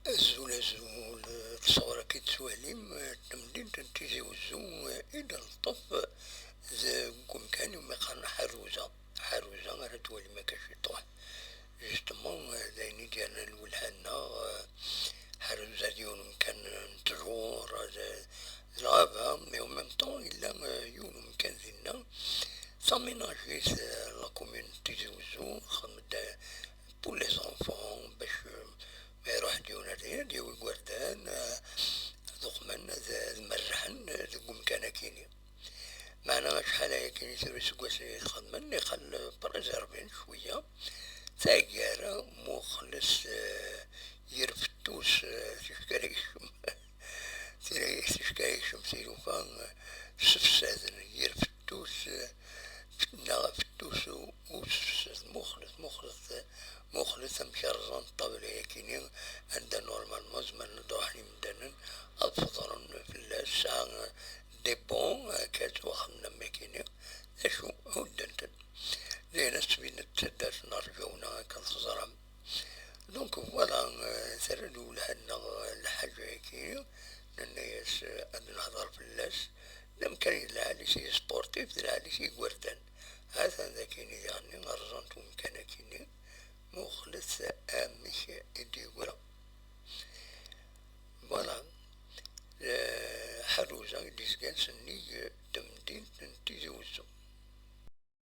أزول أزول تصورة كي تسواليم تمدين تنتيزي وزو إذا الطف ذا قم كان يوم يقارن حروزة حروزة غير تولي ما كاش يطوح جوستومون ذايني ديالنا الولهانا حروزة ديالهم كان نتجور الغابة مي أو ميم طون إلا يولهم كان ذينا ساميناجي لا كوميونيتي زوزو خمد بور لي زونفون باش ما يروح ديونا ديال الوردان ذوق من المرحن ذوق كان كيني معنا شحال هيا كاين يسيرو سكواس يخدمن يخل بريزيرفين شوية ثاقارة مخلص يرفتوس تشكايشم تشكايشم سيروفان سفسادن يرفتوس فتنا فتوس وسفساد مخلص مشرزان طبلة كيني عند نورمال مزمن ضاحي مدنن الفطر في الساعة دي بون كات وخمنا ماكيني اشو هدنتن زي ناس بين تدار نرجونا كنتظرم دونك فوالا سردو لهنا الحاجة كي الناس أن نهضر في اللاس لم كان يلعب شي سبورتيف يلعب شي وردان هذا ذاكيني يعني غرزنت مكان كيني مخلص مش يدي ورا فوالا حروزة ديسكان سني تمدين تنتيزي وزو